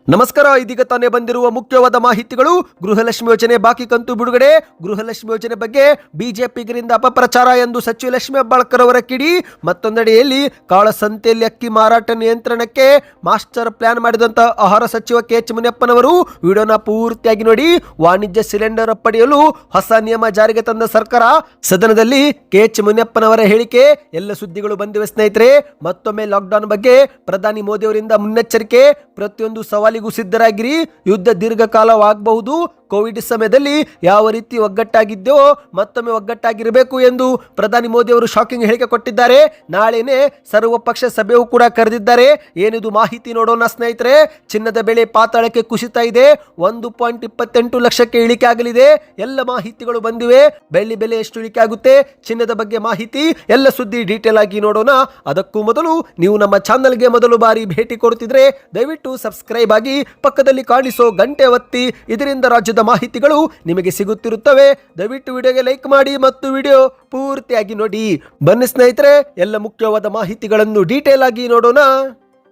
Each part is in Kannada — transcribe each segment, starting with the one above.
ನಮಸ್ಕಾರ. ಇದೀಗ ತಾನೇ ಬಂದಿರುವ ಮುಖ್ಯವಾದ ಮಾಹಿತಿಗಳು. ಗೃಹಲಕ್ಷ್ಮಿ ಯೋಜನೆ ಬಾಕಿ ಕಂತು ಬಿಡುಗಡೆ. ಗೃಹಲಕ್ಷ್ಮಿ ಯೋಜನೆ ಬಗ್ಗೆ ಬಿಜೆಪಿಗರಿಂದ ಅಪಪ್ರಚಾರ ಎಂದು ಸಚಿವ ಲಕ್ಷ್ಮೀ ಹೆಬ್ಬಾಳ್ಕರ್ ಅವರ ಕಿಡಿ. ಮತ್ತೊಂದೆಡೆಯಲ್ಲಿ ಕಾಳಸಂತೆಯಲ್ಲಿ ಅಕ್ಕಿ ಮಾರಾಟ ನಿಯಂತ್ರಣಕ್ಕೆ ಮಾಸ್ಟರ್ ಪ್ಲಾನ್ ಮಾಡಿದಂತ ಆಹಾರ ಸಚಿವ ಕೆ.ಎಚ್. ಮುನಿಯಪ್ಪನವರು. ವಿಡಿಯೋನ ಪೂರ್ತಿಯಾಗಿ ನೋಡಿ. ವಾಣಿಜ್ಯ ಸಿಲಿಂಡರ್ ಪಡೆಯಲು ಹೊಸ ನಿಯಮ ಜಾರಿಗೆ ತಂದ ಸರ್ಕಾರ. ಸದನದಲ್ಲಿ ಕೆ.ಎಚ್. ಮುನಿಯಪ್ಪನವರ ಹೇಳಿಕೆ. ಎಲ್ಲ ಸುದ್ದಿಗಳು ಬಂದಿವೆ ಸ್ನೇಹಿತರೆ. ಮತ್ತೊಮ್ಮೆ ಲಾಕ್ಡೌನ್ ಬಗ್ಗೆ ಪ್ರಧಾನಿ ಮೋದಿ ಅವರಿಂದ ಮುನ್ನೆಚ್ಚರಿಕೆ. ಪ್ರತಿಯೊಂದು ಸವಾಲಿಗೂ ಸಿದ್ಧರಾಗಿರಿ. ಯುದ್ಧ ದೀರ್ಘಕಾಲವಾಗಬಹುದು. ಕೋವಿಡ್ ಸಮಯದಲ್ಲಿ ಯಾವ ರೀತಿ ಒಗ್ಗಟ್ಟಾಗಿದ್ದೆವೋ ಮತ್ತೊಮ್ಮೆ ಒಗ್ಗಟ್ಟಾಗಿರಬೇಕು ಎಂದು ಪ್ರಧಾನಿ ಮೋದಿ ಅವರು ಶಾಕಿಂಗ್ ಹೇಳಿಕೆ ಕೊಟ್ಟಿದ್ದಾರೆ. ನಾಳೆನೆ ಸರ್ವಪಕ್ಷ ಸಭೆಯೂ ಕೂಡ ಕರೆದಿದ್ದಾರೆ. ಏನಿದು ಮಾಹಿತಿ ನೋಡೋಣ ಸ್ನೇಹಿತರೆ. ಚಿನ್ನದ ಬೆಲೆ ಪಾತಾಳಕ್ಕೆ ಕುಸಿತಾ ಇದೆ. 1.28 ಲಕ್ಷಕ್ಕೆ ಇಳಿಕೆ ಆಗಲಿದೆ. ಎಲ್ಲ ಮಾಹಿತಿಗಳು ಬಂದಿವೆ. ಬೆಳ್ಳಿ ಬೆಲೆ ಎಷ್ಟು ಇಳಿಕೆ ಆಗುತ್ತೆ, ಚಿನ್ನದ ಬಗ್ಗೆ ಮಾಹಿತಿ, ಎಲ್ಲ ಸುದ್ದಿ ಡೀಟೇಲ್ ಆಗಿ ನೋಡೋಣ. ಅದಕ್ಕೂ ಮೊದಲು ನೀವು ನಮ್ಮ ಚಾನಲ್ಗೆ ಮೊದಲು ಬಾರಿ ಭೇಟಿ ಕೊಡುತ್ತಿದ್ರೆ ದಯವಿಟ್ಟು ಸಬ್ಸ್ಕ್ರೈಬ್ ಆಗಿ ಪಕ್ಕದಲ್ಲಿ ಕಾಣಿಸೋ ಗಂಟೆ ಒತ್ತಿ. ಇದರಿಂದ ರಾಜ್ಯದ ಮಾಹಿತಿಗಳು ನಿಮಗೆ ಸಿಗುತ್ತಿರುತ್ತವೆ. ದಯವಿಟ್ಟು ವಿಡಿಯೋಗೆ ಲೈಕ್ ಮಾಡಿ ಮತ್ತು ವಿಡಿಯೋ ಪೂರ್ತಿಯಾಗಿ ನೋಡಿ. ಬನ್ನಿ ಸ್ನೇಹಿತರೆ, ಎಲ್ಲ ಮುಖ್ಯವಾದ ಮಾಹಿತಿಗಳನ್ನು ಡೀಟೇಲ್ ಆಗಿ ನೋಡೋಣ.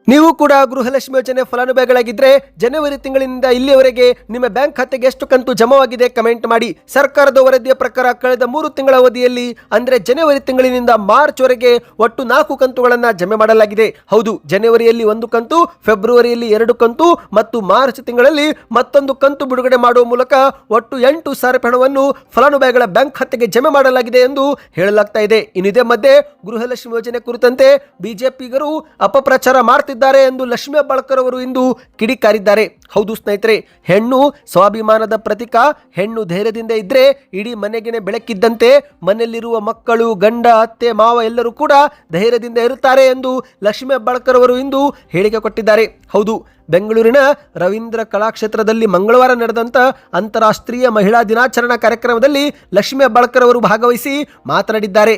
ನೀವು ಕೂಡ ಗೃಹಲಕ್ಷ್ಮಿ ಯೋಜನೆ ಫಲಾನುಭವಿಗಳಾಗಿದ್ದರೆ ಜನವರಿ ತಿಂಗಳಿನಿಂದ ಇಲ್ಲಿಯವರೆಗೆ ನಿಮ್ಮ ಬ್ಯಾಂಕ್ ಖಾತೆಗೆ ಎಷ್ಟು ಕಂತು ಜಮಾವಾಗಿದೆ ಕಮೆಂಟ್ ಮಾಡಿ. ಸರ್ಕಾರದ ವರದಿಯ ಪ್ರಕಾರ ಕಳೆದ 3 ತಿಂಗಳ ಅವಧಿಯಲ್ಲಿ ಅಂದರೆ ಜನವರಿ ತಿಂಗಳಿನಿಂದ ಮಾರ್ಚ್ ವರೆಗೆ ಒಟ್ಟು 4 ಕಂತುಗಳನ್ನು ಜಮೆ ಮಾಡಲಾಗಿದೆ. ಹೌದು, ಜನವರಿಯಲ್ಲಿ 1 ಕಂತು, ಫೆಬ್ರವರಿಯಲ್ಲಿ 2 ಕಂತು ಮತ್ತು ಮಾರ್ಚ್ ತಿಂಗಳಲ್ಲಿ ಮತ್ತೊಂದು ಕಂತು ಬಿಡುಗಡೆ ಮಾಡುವ ಮೂಲಕ ಒಟ್ಟು 8,000 ಹಣವನ್ನು ಫಲಾನುಭವಿಗಳ ಬ್ಯಾಂಕ್ ಖಾತೆಗೆ ಜಮೆ ಮಾಡಲಾಗಿದೆ ಎಂದು ಹೇಳಲಾಗ್ತಾ ಇದೆ. ಇನ್ನು ಇದೇ ಮಧ್ಯೆ ಗೃಹಲಕ್ಷ್ಮಿ ಯೋಜನೆ ಕುರಿತಂತೆ ಬಿಜೆಪಿಗರು ಅಪಪ್ರಚಾರ ಮಾಡ್ತಿದ್ದಾರೆ ಎಂದು ಲಕ್ಷ್ಮೀ ಹೆಬ್ಬಾಳ್ಕರ್ ಅವರು ಇಂದು ಕಿಡಿಕಾರಿದ್ದಾರೆ. ಹೌದು ಸ್ನೇಹಿತರೆ, ಹೆಣ್ಣು ಸ್ವಾಭಿಮಾನದ ಪ್ರತೀಕ. ಹೆಣ್ಣು ಧೈರ್ಯದಿಂದ ಇದ್ರೆ ಇಡೀ ಮನೆಗೆ ಬೆಳಕಿದ್ದಂತೆ. ಮನೆಯಲ್ಲಿರುವ ಮಕ್ಕಳು, ಗಂಡ, ಅತ್ತೆ, ಮಾವ ಎಲ್ಲರೂ ಕೂಡ ಧೈರ್ಯದಿಂದ ಇರುತ್ತಾರೆ ಎಂದು ಲಕ್ಷ್ಮೀ ಹೆಬ್ಬಾಳ್ಕರ್ ಅವರು ಇಂದು ಹೇಳಿಕೆ ಕೊಟ್ಟಿದ್ದಾರೆ. ಹೌದು, ಬೆಂಗಳೂರಿನ ರವೀಂದ್ರ ಕಲಾಕ್ಷೇತ್ರದಲ್ಲಿ ಮಂಗಳವಾರ ನಡೆದಂತ ಅಂತಾರಾಷ್ಟ್ರೀಯ ಮಹಿಳಾ ದಿನಾಚರಣಾ ಕಾರ್ಯಕ್ರಮದಲ್ಲಿ ಲಕ್ಷ್ಮೀ ಹೆಬ್ಬಾಳ್ಕರ್ ಅವರು ಭಾಗವಹಿಸಿ ಮಾತನಾಡಿದ್ದಾರೆ.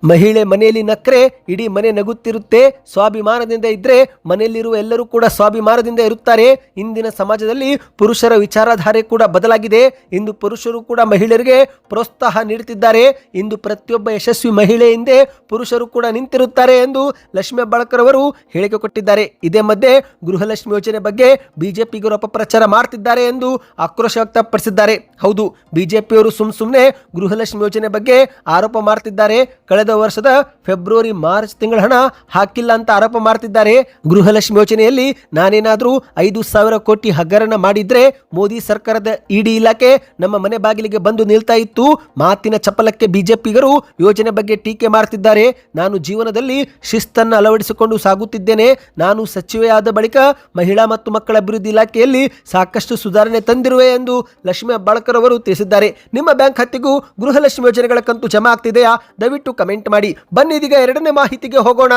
ಮಹಿಳೆ ಮನೆಯಲ್ಲಿ ನಕ್ಕರೆ ಇಡೀ ಮನೆ ನಗುತ್ತಿರುತ್ತೆ. ಸ್ವಾಭಿಮಾನದಿಂದ ಇದ್ದರೆ ಮನೆಯಲ್ಲಿರುವ ಎಲ್ಲರೂ ಕೂಡ ಸ್ವಾಭಿಮಾನದಿಂದ ಇರುತ್ತಾರೆ. ಇಂದಿನ ಸಮಾಜದಲ್ಲಿ ಪುರುಷರ ವಿಚಾರಧಾರೆ ಕೂಡ ಬದಲಾಗಿದೆ. ಇಂದು ಪುರುಷರು ಕೂಡ ಮಹಿಳೆಯರಿಗೆ ಪ್ರೋತ್ಸಾಹ ನೀಡುತ್ತಿದ್ದಾರೆ. ಇಂದು ಪ್ರತಿಯೊಬ್ಬ ಯಶಸ್ವಿ ಮಹಿಳೆ ಹಿಂದೆ ಪುರುಷರು ಕೂಡ ನಿಂತಿರುತ್ತಾರೆ ಎಂದು ಲಕ್ಷ್ಮೀ ಹೆಬ್ಬಾಳ್ಕರ್ ಅವರು ಹೇಳಿಕೆ ಕೊಟ್ಟಿದ್ದಾರೆ. ಇದೇ ಮಧ್ಯೆ ಗೃಹಲಕ್ಷ್ಮಿ ಯೋಜನೆ ಬಗ್ಗೆ ಬಿಜೆಪಿಗರು ಅಪಪ್ರಚಾರ ಮಾಡ್ತಿದ್ದಾರೆ ಎಂದು ಆಕ್ರೋಶ ವ್ಯಕ್ತಪಡಿಸಿದ್ದಾರೆ. ಹೌದು, ಬಿಜೆಪಿಯವರು ಸುಮ್ಮನೆ ಗೃಹಲಕ್ಷ್ಮಿ ಯೋಜನೆ ಬಗ್ಗೆ ಆರೋಪ ಮಾಡ್ತಿದ್ದಾರೆ. ಕಳೆದ ವರ್ಷದ ಫೆಬ್ರವರಿ ಮಾರ್ಚ್ ತಿಂಗಳ ಹಣ ಹಾಕಿಲ್ಲ ಅಂತ ಆರೋಪ ಮಾಡ್ತಿದ್ದಾರೆ. ಗೃಹಲಕ್ಷ್ಮಿ ಯೋಜನೆಯಲ್ಲಿ ನಾನೇನಾದ್ರೂ 5,000 ಕೋಟಿ ಹಗರಣ ಮಾಡಿದ್ರೆ ಮೋದಿ ಸರ್ಕಾರದ ಇಡಿ ಇಲಾಖೆ ನಮ್ಮ ಮನೆ ಬಾಗಿಲಿಗೆ ಬಂದು ನಿಲ್ತಾ ಇತ್ತು. ಮಾತಿನ ಚಪಲಕ್ಕೆ ಬಿಜೆಪಿಗರು ಯೋಜನೆ ಬಗ್ಗೆ ಟೀಕೆ ಮಾಡ್ತಿದ್ದಾರೆ. ನಾನು ಜೀವನದಲ್ಲಿ ಶಿಸ್ತನ್ನು ಅಳವಡಿಸಿಕೊಂಡು ಸಾಗುತ್ತಿದ್ದೇನೆ. ನಾನು ಸಚಿವೆಯಾದ ಬಳಿಕ ಮಹಿಳಾ ಮತ್ತು ಮಕ್ಕಳ ಅಭಿವೃದ್ಧಿ ಇಲಾಖೆಯಲ್ಲಿ ಸಾಕಷ್ಟು ಸುಧಾರಣೆ ತಂದಿರುವೆ ಎಂದು ಲಕ್ಷ್ಮೀ ಹೆಬ್ಬಾಳ್ಕರ್ ಅವರು ತಿಳಿಸಿದ್ದಾರೆ. ನಿಮ್ಮ ಬ್ಯಾಂಕ್ ಖಾತೆಗೂ ಗೃಹಲಕ್ಷ್ಮಿ ಯೋಜನೆಗಳ ಕಂತು ಜಮಾ ಆಗ್ತಿದೆಯಾ? ದಯವಿಟ್ಟು ಕಮೆಂಟ್ ಮಾಡಿ. ಬನ್ನಿ ಇದೀಗ ಎರಡನೇ ಮಾಹಿತಿಗೆ ಹೋಗೋಣ.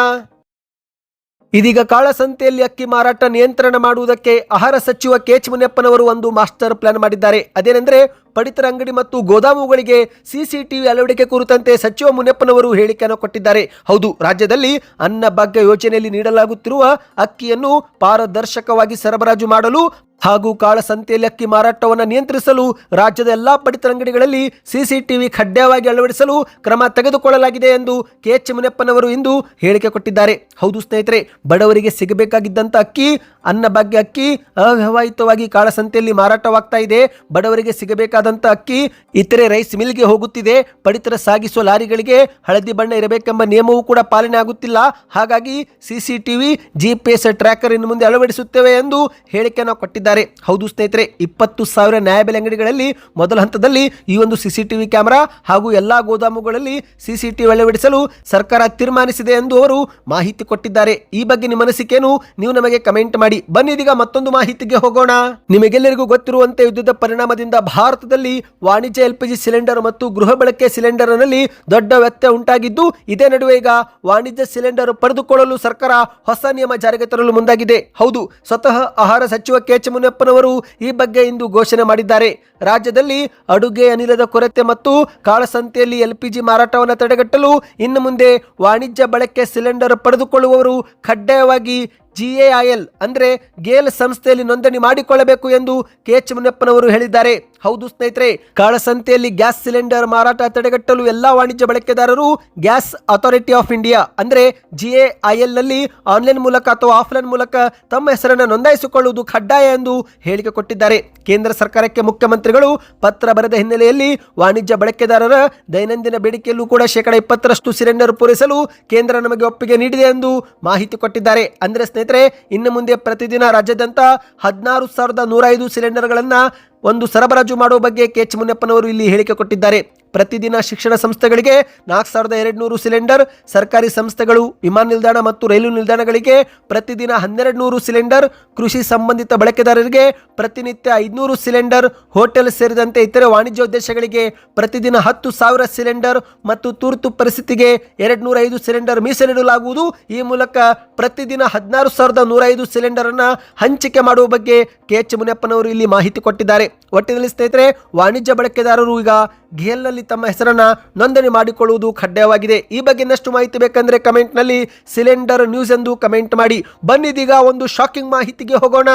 ಇದೀಗ ಕಾಳಸಂತೆಯಲ್ಲಿ ಅಕ್ಕಿ ಮಾರಾಟ ನಿಯಂತ್ರಣ ಮಾಡುವುದಕ್ಕೆ ಆಹಾರ ಸಚಿವ ಕೆ.ಎಚ್. ಮುನಿಯಪ್ಪನವರು ಒಂದು ಮಾಸ್ಟರ್ ಪ್ಲಾನ್ ಮಾಡಿದ್ದಾರೆ. ಅದೇನೆಂದರೆ ಪಡಿತರ ಅಂಗಡಿ ಮತ್ತು ಗೋದಾಮುಗಳಿಗೆ ಸಿಸಿಟಿವಿ ಅಳವಡಿಕೆ ಕುರಿತಂತೆ ಸಚಿವ ಮುನಿಯಪ್ಪನವರು ಹೇಳಿಕೆಯನ್ನು ಕೊಟ್ಟಿದ್ದಾರೆ. ಹೌದು, ರಾಜ್ಯದಲ್ಲಿ ಅನ್ನಭಾಗ್ಯ ಯೋಜನೆಯಲ್ಲಿ ನೀಡಲಾಗುತ್ತಿರುವ ಅಕ್ಕಿಯನ್ನು ಪಾರದರ್ಶಕವಾಗಿ ಸರಬರಾಜು ಮಾಡಲು ಹಾಗೂ ಕಾಳಸಂತೆಯಲ್ಲಿ ಅಕ್ಕಿ ಮಾರಾಟವನ್ನು ನಿಯಂತ್ರಿಸಲು ರಾಜ್ಯದ ಎಲ್ಲಾ ಪಡಿತರ ಅಂಗಡಿಗಳಲ್ಲಿ ಸಿಸಿಟಿವಿ ಕಡ್ಡಾಯವಾಗಿ ಅಳವಡಿಸಲು ಕ್ರಮ ತೆಗೆದುಕೊಳ್ಳಲಾಗಿದೆ ಎಂದು ಕೆ.ಎಚ್. ಮುನಿಯಪ್ಪನವರು ಇಂದು ಹೇಳಿಕೆ ಕೊಟ್ಟಿದ್ದಾರೆ. ಹೌದು ಸ್ನೇಹಿತರೆ, ಬಡವರಿಗೆ ಸಿಗಬೇಕಾಗಿದ್ದಂಥ ಅಕ್ಕಿ, ಅನ್ನಭಾಗ್ಯ ಅಕ್ಕಿ ಅವ್ಯವಹಿತವಾಗಿ ಕಾಳಸಂತೆಯಲ್ಲಿ ಮಾರಾಟವಾಗ್ತಾ ಇದೆ. ಬಡವರಿಗೆ ಸಿಗಬೇಕಾದಂಥ ಅಕ್ಕಿ ಇತರೆ ರೈಸ್ ಮಿಲ್ಗೆ ಹೋಗುತ್ತಿದೆ. ಪಡಿತರ ಸಾಗಿಸುವ ಲಾರಿಗಳಿಗೆ ಹಳದಿ ಬಣ್ಣ ಇರಬೇಕೆಂಬ ನಿಯಮವೂ ಕೂಡ ಪಾಲನೆ ಆಗುತ್ತಿಲ್ಲ. ಹಾಗಾಗಿ ಸಿಸಿಟಿವಿ, GPS ಟ್ರ್ಯಾಕರ್ ಇನ್ನು ಮುಂದೆ ಅಳವಡಿಸುತ್ತೇವೆ ಎಂದು ಹೇಳಿಕೆಯನ್ನು ಕೊಟ್ಟಿದ್ದಾರೆ. ಹೌದು ಸ್ನೇಹಿತರೆ, 20,000 ನ್ಯಾಯಬೆಲೆ ಅಂಗಡಿಗಳಲ್ಲಿ ಮೊದಲ ಹಂತದಲ್ಲಿ ಈ ಒಂದು ಸಿಸಿಟಿವಿ ಕ್ಯಾಮೆರಾ ಹಾಗೂ ಎಲ್ಲಾ ಗೋದಾಮುಗಳಲ್ಲಿ ಸಿಸಿಟಿವಿ ಅಳವಡಿಸಲು ಸರ್ಕಾರ ತೀರ್ಮಾನಿಸಿದೆ ಎಂದು ಅವರು ಮಾಹಿತಿ ಕೊಟ್ಟಿದ್ದಾರೆ. ಈ ಬಗ್ಗೆ ನಿಮ್ಮ ಅನಿಸಿಕೆಯನ್ನು ನೀವು ನಮಗೆ ಕಮೆಂಟ್ ಮಾಡಿ. ಬನ್ನಿ ಇದೀಗ ಮತ್ತೊಂದು ಮಾಹಿತಿಗೆ ಹೋಗೋಣ. ನಿಮಗೆಲ್ಲರಿಗೂ ಗೊತ್ತಿರುವಂತೆ ಯುದ್ಧದ ಪರಿಣಾಮದಿಂದ ಭಾರತದಲ್ಲಿ ವಾಣಿಜ್ಯ LPG ಸಿಲಿಂಡರ್ ಮತ್ತು ಗೃಹ ಬಳಕೆ ಸಿಲಿಂಡರ್ ನಲ್ಲಿ ದೊಡ್ಡ ವ್ಯತ್ಯಯ ಉಂಟಾಗಿದ್ದು, ಇದೇ ನಡುವೆ ಈಗ ವಾಣಿಜ್ಯ ಸಿಲಿಂಡರ್ ಪಡೆದುಕೊಳ್ಳಲು ಸರ್ಕಾರ ಹೊಸ ನಿಯಮ ಜಾರಿಗೆ ತರಲು ಮುಂದಾಗಿದೆ. ಹೌದು, ಸ್ವತಃ ಆಹಾರ ಸಚಿವ ಕೆ.ಎಚ್. ಮುನಿಯಪ್ಪನವರು ಈ ಬಗ್ಗೆ ಇಂದು ಘೋಷಣೆ ಮಾಡಿದ್ದಾರೆ. ರಾಜ್ಯದಲ್ಲಿ ಅಡುಗೆ ಅನಿಲದ ಕೊರತೆ ಮತ್ತು ಕಾಳಸಂತೆಯಲ್ಲಿ LPG ಮಾರಾಟವನ್ನು ತಡೆಗಟ್ಟಲು ಇನ್ನು ಮುಂದೆ ವಾಣಿಜ್ಯ ಬಳಕೆ ಸಿಲಿಂಡರ್ ಪಡೆದುಕೊಳ್ಳುವವರು ಕಡ್ಡಾಯವಾಗಿ GAIL ಅಂದ್ರೆ ಗೇಲ್ ಸಂಸ್ಥೆಯಲ್ಲಿ ನೋಂದಣಿ ಮಾಡಿಕೊಳ್ಳಬೇಕು ಎಂದು KH ಮುನಿಯಪ್ಪನವರು ಹೇಳಿದ್ದಾರೆ. ಹೌದು ಸ್ನೇಹಿತರೆ, ಕಾಳಸಂತೆಯಲ್ಲಿ ಗ್ಯಾಸ್ ಸಿಲಿಂಡರ್ ಮಾರಾಟ ತಡೆಗಟ್ಟಲು ಎಲ್ಲಾ ವಾಣಿಜ್ಯ ಬಳಕೆದಾರರು ಗ್ಯಾಸ್ ಅಥಾರಿಟಿ ಆಫ್ ಇಂಡಿಯಾ ಅಂದ್ರೆ GAIL ನಲ್ಲಿ ಆನ್ಲೈನ್ ಮೂಲಕ ಅಥವಾ ಆಫ್ಲೈನ್ ಮೂಲಕ ತಮ್ಮ ಹೆಸರನ್ನು ನೋಂದಾಯಿಸಿಕೊಳ್ಳುವುದು ಕಡ್ಡಾಯ ಎಂದು ಹೇಳಿಕೆ ಕೊಟ್ಟಿದ್ದಾರೆ. ಕೇಂದ್ರ ಸರ್ಕಾರಕ್ಕೆ ಮುಖ್ಯಮಂತ್ರಿಗಳು ಪತ್ರ ಬರೆದ ಹಿನ್ನೆಲೆಯಲ್ಲಿ ವಾಣಿಜ್ಯ ಬಳಕೆದಾರರ ದೈನಂದಿನ ಬೇಡಿಕೆಯಲ್ಲೂ ಕೂಡ 20% ಸಿಲಿಂಡರ್ ಪೂರೈಸಲು ಕೇಂದ್ರ ನಮಗೆ ಒಪ್ಪಿಗೆ ನೀಡಿದೆ ಎಂದು ಮಾಹಿತಿ ಕೊಟ್ಟಿದ್ದಾರೆ. ಅಂದ್ರೆ ಸ್ನೇಹಿತರೆ, ಇನ್ನು ಮುಂದೆ ಪ್ರತಿದಿನ ರಾಜ್ಯಾದ್ಯಂತ 16,105 ಸಿಲಿಂಡರ್ಗಳನ್ನ ಒಂದು ಸರಬರಾಜು ಮಾಡುವ ಬಗ್ಗೆ KH ಮುನಿಯಪ್ಪನವರು ಇಲ್ಲಿ ಹೇಳಿಕೆ ಕೊಟ್ಟಿದ್ದಾರೆ. ಪ್ರತಿದಿನ ಶಿಕ್ಷಣ ಸಂಸ್ಥೆಗಳಿಗೆ 4,200 ಸಿಲಿಂಡರ್, ಸರ್ಕಾರಿ ಸಂಸ್ಥೆಗಳು, ವಿಮಾನ ನಿಲ್ದಾಣ ಮತ್ತು ರೈಲು ನಿಲ್ದಾಣಗಳಿಗೆ ಪ್ರತಿದಿನ 1,200 ಸಿಲಿಂಡರ್, ಕೃಷಿ ಸಂಬಂಧಿತ ಬಳಕೆದಾರರಿಗೆ ಪ್ರತಿನಿತ್ಯ 500 ಸಿಲಿಂಡರ್, ಹೋಟೆಲ್ ಸೇರಿದಂತೆ ಇತರೆ ವಾಣಿಜ್ಯ ಉದ್ದೇಶಗಳಿಗೆ ಪ್ರತಿದಿನ 10,000 ಸಿಲಿಂಡರ್ ಮತ್ತು ತುರ್ತು ಪರಿಸ್ಥಿತಿಗೆ 205 ಸಿಲಿಂಡರ್ ಮೀಸಲಿಡಲಾಗುವುದು. ಈ ಮೂಲಕ ಪ್ರತಿದಿನ 16,105 ಸಿಲಿಂಡರ್ ಅನ್ನ ಹಂಚಿಕೆ ಮಾಡುವ ಬಗ್ಗೆ KH ಮುನಿಯಪ್ಪನವರು ಇಲ್ಲಿ ಮಾಹಿತಿ ಕೊಟ್ಟಿದ್ದಾರೆ. ಒಟ್ಟಿನಲ್ಲಿ ಸ್ನೇಹಿತರೆ, ವಾಣಿಜ್ಯ ಬಳಕೆದಾರರು ಈಗ ಗೇಲ್ನಲ್ಲಿ ತಮ್ಮ ಹೆಸರನ್ನ ನೋಂದಣಿ ಮಾಡಿಕೊಳ್ಳುವುದು ಕಡ್ಡಾಯವಾಗಿದೆ. ಈ ಬಗ್ಗೆ ಇನ್ನಷ್ಟು ಮಾಹಿತಿ ಬೇಕಂದ್ರೆ ಕಮೆಂಟ್ ನಲ್ಲಿ ಸಿಲಿಂಡರ್ ನ್ಯೂಸ್ ಎಂದು ಕಮೆಂಟ್ ಮಾಡಿ. ಬನ್ನಿದೀಗ ಒಂದು ಶಾಕಿಂಗ್ ಮಾಹಿತಿಗೆ ಹೋಗೋಣ.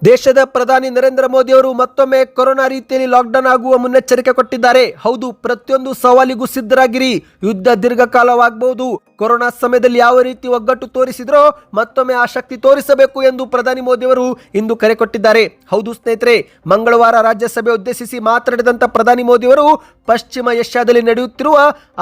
ದೇಶದ ಪ್ರಧಾನಿ ನರೇಂದ್ರ ಮೋದಿ ಅವರು ಮತ್ತೊಮ್ಮೆ ಕೊರೋನಾ ರೀತಿಯಲ್ಲಿ ಲಾಕ್ಡೌನ್ ಆಗುವ ಮುನ್ನೆಚ್ಚರಿಕೆ ಕೊಟ್ಟಿದ್ದಾರೆ. ಹೌದು, ಪ್ರತಿಯೊಂದು ಸವಾಲಿಗೂ ಸಿದ್ಧರಾಗಿರಿ, ಯುದ್ಧ ದೀರ್ಘಕಾಲವಾಗಬಹುದು. ಕೊರೋನಾ ಸಮಯದಲ್ಲಿ ಯಾವ ರೀತಿ ಒಗ್ಗಟ್ಟು ತೋರಿಸಿದ್ರೋ ಮತ್ತೊಮ್ಮೆ ಆ ಶಕ್ತಿ ತೋರಿಸಬೇಕು ಎಂದು ಪ್ರಧಾನಿ ಮೋದಿ ಅವರು ಇಂದು ಕರೆ ಕೊಟ್ಟಿದ್ದಾರೆ. ಹೌದು ಸ್ನೇಹಿತರೆ, ಮಂಗಳವಾರ ರಾಜ್ಯಸಭೆ ಉದ್ದೇಶಿಸಿ ಮಾತನಾಡಿದಂತ ಪ್ರಧಾನಿ ಮೋದಿ ಅವರು ಪಶ್ಚಿಮ ಏಷ್ಯಾದಲ್ಲಿ ನಡೆಯುತ್ತಿರುವ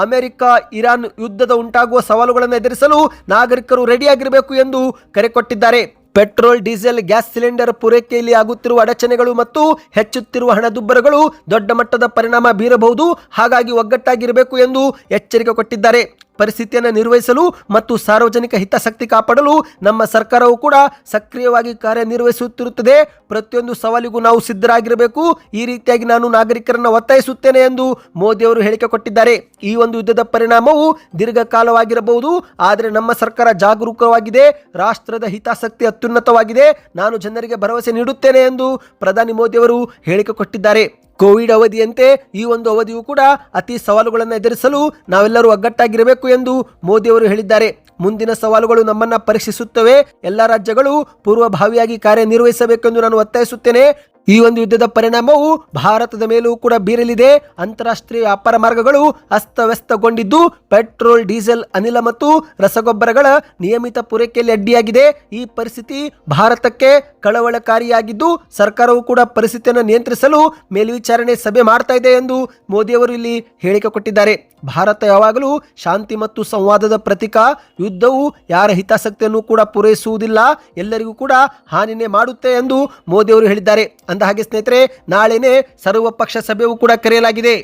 ಅಮೆರಿಕ ಇರಾನ್ ಯುದ್ಧದ ಉಂಟಾಗುವ ಸವಾಲುಗಳನ್ನು ಎದುರಿಸಲು ನಾಗರಿಕರು ರೆಡಿಯಾಗಿರಬೇಕು ಎಂದು ಕರೆ ಕೊಟ್ಟಿದ್ದಾರೆ. ಪೆಟ್ರೋಲ್, ಡೀಸೆಲ್, ಗ್ಯಾಸ್ ಸಿಲಿಂಡರ್ ಪೂರೈಕೆಯಲ್ಲಿ ಆಗುತ್ತಿರುವ ಅಡಚಣೆಗಳು ಮತ್ತು ಹೆಚ್ಚುತ್ತಿರುವ ಹಣದುಬ್ಬರಗಳು ದೊಡ್ಡ ಮಟ್ಟದ ಪರಿಣಾಮ ಬೀರಬಹುದು. ಹಾಗಾಗಿ ಒಗ್ಗಟ್ಟಾಗಿರಬೇಕು ಎಂದು ಎಚ್ಚರಿಕೆ ಕೊಟ್ಟಿದ್ದಾರೆ. ಪರಿಸ್ಥಿತಿಯನ್ನು ನಿರ್ವಹಿಸಲು ಮತ್ತು ಸಾರ್ವಜನಿಕ ಹಿತಾಸಕ್ತಿ ಕಾಪಾಡಲು ನಮ್ಮ ಸರ್ಕಾರವು ಕೂಡ ಸಕ್ರಿಯವಾಗಿ ಕಾರ್ಯನಿರ್ವಹಿಸುತ್ತಿರುತ್ತದೆ. ಪ್ರತಿಯೊಂದು ಸವಾಲಿಗೂ ನಾವು ಸಿದ್ಧರಾಗಿರಬೇಕು. ಈ ರೀತಿಯಾಗಿ ನಾನು ನಾಗರಿಕರನ್ನು ಒತ್ತಾಯಿಸುತ್ತೇನೆ ಎಂದು ಮೋದಿ ಅವರು ಹೇಳಿಕೆ ಕೊಟ್ಟಿದ್ದಾರೆ. ಈ ಒಂದು ಯುದ್ಧದ ಪರಿಣಾಮವು ದೀರ್ಘಕಾಲವಾಗಿರಬಹುದು, ಆದರೆ ನಮ್ಮ ಸರ್ಕಾರ ಜಾಗರೂಕವಾಗಿದೆ. ರಾಷ್ಟ್ರದ ಹಿತಾಸಕ್ತಿ ಅತ್ಯುನ್ನತವಾಗಿದೆ. ನಾನು ಜನರಿಗೆ ಭರವಸೆ ನೀಡುತ್ತೇನೆ ಎಂದು ಪ್ರಧಾನಿ ಮೋದಿ ಅವರು ಹೇಳಿಕೆ ಕೊಟ್ಟಿದ್ದಾರೆ. ಕೋವಿಡ್ ಅವಧಿಯಂತೆ ಈ ಒಂದು ಅವಧಿಯು ಕೂಡ ಅತಿ ಸವಾಲುಗಳನ್ನು ಎದುರಿಸಲು ನಾವೆಲ್ಲರೂ ಒಗ್ಗಟ್ಟಾಗಿರಬೇಕು ಎಂದು ಮೋದಿ ಅವರು ಹೇಳಿದ್ದಾರೆ. ಮುಂದಿನ ಸವಾಲುಗಳು ನಮ್ಮನ್ನ ಪರೀಕ್ಷಿಸುತ್ತವೆ. ಎಲ್ಲ ರಾಜ್ಯಗಳು ಪೂರ್ವಭಾವಿಯಾಗಿ ಕಾರ್ಯನಿರ್ವಹಿಸಬೇಕೆಂದು ನಾನು ಒತ್ತಾಯಿಸುತ್ತೇನೆ. ಈ ಒಂದು ಯುದ್ಧದ ಪರಿಣಾಮವು ಭಾರತದ ಮೇಲೂ ಕೂಡ ಬೀರಲಿದೆ. ಅಂತಾರಾಷ್ಟ್ರೀಯ ವ್ಯಾಪಾರ ಮಾರ್ಗಗಳು ಅಸ್ತವ್ಯಸ್ತಗೊಂಡಿದ್ದು ಪೆಟ್ರೋಲ್, ಡೀಸೆಲ್, ಅನಿಲ ಮತ್ತು ರಸಗೊಬ್ಬರಗಳ ನಿಯಮಿತ ಪೂರೈಕೆಯಲ್ಲಿ ಅಡ್ಡಿಯಾಗಿದೆ. ಈ ಪರಿಸ್ಥಿತಿ ಭಾರತಕ್ಕೆ ಕಳವಳಕಾರಿಯಾಗಿದ್ದು ಸರ್ಕಾರವು ಕೂಡ ಪರಿಸ್ಥಿತಿಯನ್ನು ನಿಯಂತ್ರಿಸಲು ಮೇಲ್ವಿಚಾರಣೆ ಸಭೆ ಮಾಡ್ತಾ ಇದೆ ಎಂದು ಮೋದಿ ಅವರು ಇಲ್ಲಿ ಹೇಳಿಕೆ ಕೊಟ್ಟಿದ್ದಾರೆ. ಭಾರತ ಯಾವಾಗಲೂ ಶಾಂತಿ ಮತ್ತು ಸಂವಾದದ ಪ್ರತೀಕ. ಯುದ್ಧವು ಯಾರ ಹಿತಾಸಕ್ತಿಯನ್ನು ಕೂಡ ಪೂರೈಸುವುದಿಲ್ಲ, ಎಲ್ಲರಿಗೂ ಕೂಡ ಹಾನಿನೇ ಮಾಡುತ್ತೆ ಎಂದು ಮೋದಿ ಅವರು ಹೇಳಿದ್ದಾರೆ. ಅಂದ ಹಾಗೆ ಸ್ನೇಹಿತರೆ, ನಾಳೆನೆ ಸರ್ವಪಕ್ಷ ಸಭೆಯೂ ಕೂಡ ಕರೆಯಲಾಗಿದೆ.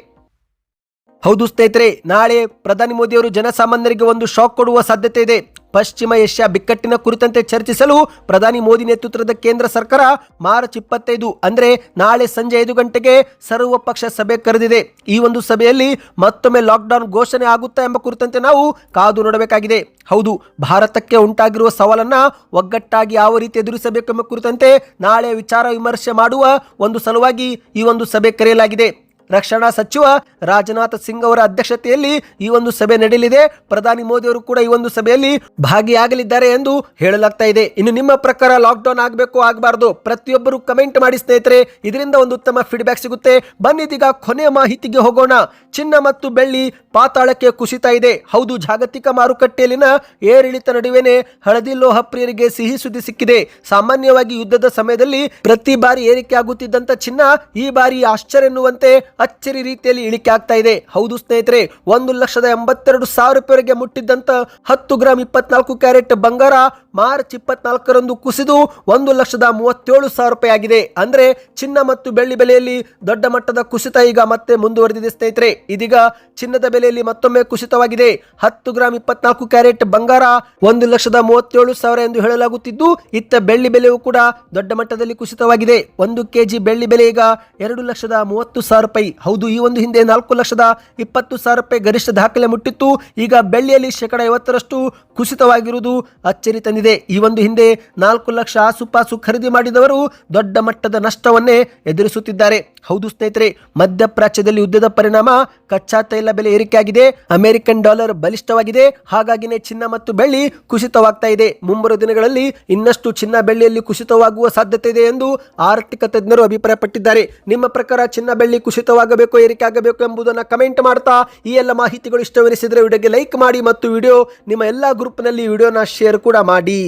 ಹೌದು ಸ್ನೇಹಿತರೆ, ನಾಳೆ ಪ್ರಧಾನಿ ಮೋದಿ ಅವರು ಜನಸಾಮಾನ್ಯರಿಗೆ ಒಂದು ಶಾಕ್ ಕೊಡುವ ಸಾಧ್ಯತೆ ಇದೆ. ಪಶ್ಚಿಮ ಏಷ್ಯಾ ಬಿಕ್ಕಟ್ಟಿನ ಕುರಿತಂತೆ ಚರ್ಚಿಸಲು ಪ್ರಧಾನಿ ಮೋದಿ ನೇತೃತ್ವದ ಕೇಂದ್ರ ಸರ್ಕಾರ ಮಾರ್ಚ್ 25 ಅಂದ್ರೆ ನಾಳೆ ಸಂಜೆ 5 ಗಂಟೆಗೆ ಸರ್ವಪಕ್ಷ ಸಭೆ ಕರೆದಿದೆ. ಈ ಒಂದು ಸಭೆಯಲ್ಲಿ ಮತ್ತೊಮ್ಮೆ ಲಾಕ್ಡೌನ್ ಘೋಷಣೆ ಆಗುತ್ತಾ ಎಂಬ ಕುರಿತಂತೆ ನಾವು ಕಾದು ನೋಡಬೇಕಾಗಿದೆ. ಹೌದು, ಭಾರತಕ್ಕೆ ಉಂಟಾಗಿರುವ ಸವಾಲನ್ನ ಒಗ್ಗಟ್ಟಾಗಿ ಯಾವ ರೀತಿ ಎದುರಿಸಬೇಕೆಂಬ ಕುರಿತಂತೆ ನಾಳೆ ವಿಚಾರ ವಿಮರ್ಶೆ ಮಾಡುವ ಒಂದು ಸಲುವಾಗಿ ಈ ಒಂದು ಸಭೆ ಕರೆಯಲಾಗಿದೆ. ರಕ್ಷಣಾ ಸಚಿವ ರಾಜನಾಥ್ ಸಿಂಗ್ ಅವರ ಅಧ್ಯಕ್ಷತೆಯಲ್ಲಿ ಈ ಒಂದು ಸಭೆ ನಡೆಯಲಿದೆ. ಪ್ರಧಾನಿ ಮೋದಿ ಅವರು ಕೂಡ ಈ ಒಂದು ಸಭೆಯಲ್ಲಿ ಭಾಗಿಯಾಗಲಿದ್ದಾರೆ ಎಂದು ಹೇಳಲಾಗ್ತಾ ಇದೆ. ಇನ್ನು ನಿಮ್ಮ ಪ್ರಕಾರ ಲಾಕ್ಡೌನ್ ಆಗಬೇಕು ಆಗಬಾರ್ದು ಪ್ರತಿಯೊಬ್ಬರು ಕಮೆಂಟ್ ಮಾಡಿ ಸ್ನೇಹಿತರೆ. ಇದರಿಂದ ಒಂದು ಉತ್ತಮ ಫೀಡ್ಬ್ಯಾಕ್ ಸಿಗುತ್ತೆ. ಬನ್ನಿದೀಗ ಕೊನೆಯ ಮಾಹಿತಿಗೆ ಹೋಗೋಣ. ಚಿನ್ನ ಮತ್ತು ಬೆಳ್ಳಿ ಪಾತಾಳಕ್ಕೆ ಕುಸಿತ ಇದೆ. ಹೌದು, ಜಾಗತಿಕ ಮಾರುಕಟ್ಟೆಯಲ್ಲಿನ ಏರಿಳಿತ ನಡುವೆನೆ ಹಳದಿ ಲೋಹ ಪ್ರಿಯರಿಗೆ ಸಿಹಿ ಸುದ್ದಿ ಸಿಕ್ಕಿದೆ. ಸಾಮಾನ್ಯವಾಗಿ ಯುದ್ಧದ ಸಮಯದಲ್ಲಿ ಪ್ರತಿ ಬಾರಿ ಏರಿಕೆ ಆಗುತ್ತಿದ್ದಂತ ಚಿನ್ನ ಈ ಬಾರಿ ಆಶ್ಚರ್ಯ ಎನ್ನುವಂತೆ ಅಚ್ಚರಿ ರೀತಿಯಲ್ಲಿ ಇಳಿಕೆ ಆಗ್ತಾ ಇದೆ. ಹೌದು ಸ್ನೇಹಿತರೆ, 1,82,000 ರೂಪಾಯಿವರೆಗೆ ಮುಟ್ಟಿದ್ದಂತ 10 ಗ್ರಾಮ್ 24 ಕ್ಯಾರೆಟ್ ಬಂಗಾರ ಮಾರ್ಚ್ 24ರಂದು ಕುಸಿದು 1,37,000 ರೂಪಾಯಿ ಆಗಿದೆ. ಅಂದ್ರೆ ಚಿನ್ನ ಮತ್ತು ಬೆಳ್ಳಿ ಬೆಲೆಯಲ್ಲಿ ದೊಡ್ಡ ಮಟ್ಟದ ಕುಸಿತ ಈಗ ಮತ್ತೆ ಮುಂದುವರೆದಿದೆ ಸ್ನೇಹಿತರೆ. ಇದೀಗ ಚಿನ್ನದ ಬೆಲೆಯಲ್ಲಿ ಮತ್ತೊಮ್ಮೆ ಕುಸಿತವಾಗಿದೆ. 10 ಗ್ರಾಮ್ 24 ಕ್ಯಾರೆಟ್ ಬಂಗಾರ 1,37,000 ಎಂದು ಹೇಳಲಾಗುತ್ತಿದ್ದು, ಇತ್ತ ಬೆಳ್ಳಿ ಬೆಲೆಯೂ ಕೂಡ ದೊಡ್ಡ ಮಟ್ಟದಲ್ಲಿ ಕುಸಿತವಾಗಿದೆ. 1 ಕೆಜಿ ಬೆಳ್ಳಿ ಬೆಲೆ ಈಗ 2,30,000 ರೂಪಾಯಿ. ಹೌದು, ಈ ಒಂದು ಹಿಂದೆ 4,20,000 ರೂಪಾಯಿ ಗರಿಷ್ಠ ದಾಖಲೆ ಮುಟ್ಟಿತ್ತು. ಈಗ ಬೆಳ್ಳಿಯಲ್ಲಿ 50% ಕುಸಿತವಾಗಿರುವುದು ಅಚ್ಚರಿ ತಂದಿದೆ. ಈ ಒಂದು ಹಿಂದೆ 4 ಲಕ್ಷ ಆಸುಪಾಸು ಖರೀದಿ ಮಾಡಿದವರು ದೊಡ್ಡ ಮಟ್ಟದ ನಷ್ಟವನ್ನೇ ಎದುರಿಸುತ್ತಿದ್ದಾರೆ. ಹೌದು ಸ್ನೇಹಿತರೆ, ಮಧ್ಯಪ್ರಾಚ್ಯದಲ್ಲಿ ಯುದ್ಧದ ಪರಿಣಾಮ ಕಚ್ಚಾ ತೈಲ ಬೆಲೆ ಏರಿಕೆ ಏರಿಕೆ ಆಗಿದೆ. ಅಮೆರಿಕನ್ ಡಾಲರ್ ಬಲಿಷ್ಠವಾಗಿದೆ. ಹಾಗಾಗಿನೇ ಚಿನ್ನ ಮತ್ತು ಬೆಳ್ಳಿ ಕುಸಿತವಾಗ್ತಾ ಇದೆ. ಮುಂಬರುವ ದಿನಗಳಲ್ಲಿ ಇನ್ನಷ್ಟು ಚಿನ್ನ ಬೆಳ್ಳಿಯಲ್ಲಿ ಕುಸಿತವಾಗುವ ಸಾಧ್ಯತೆ ಇದೆ ಎಂದು ಆರ್ಥಿಕ ತಜ್ಞರು ಅಭಿಪ್ರಾಯಪಟ್ಟಿದ್ದಾರೆ. ನಿಮ್ಮ ಪ್ರಕಾರ ಚಿನ್ನ ಬೆಳ್ಳಿ ಕುಸಿತವಾಗಬೇಕು, ಏರಿಕೆ ಆಗಬೇಕು ಎಂಬುದನ್ನು ಕಮೆಂಟ್ ಮಾಡ್ತಾ, ಈ ಎಲ್ಲ ಮಾಹಿತಿಗಳು ಇಷ್ಟವೆನಿಸಿದರೆ ವಿಡಿಯೋಗೆ ಲೈಕ್ ಮಾಡಿ ಮತ್ತು ವಿಡಿಯೋ ನಿಮ್ಮ ಎಲ್ಲ ಗ್ರೂಪ್ನಲ್ಲಿ ವಿಡಿಯೋನ ಶೇರ್ ಕೂಡ ಮಾಡಿ.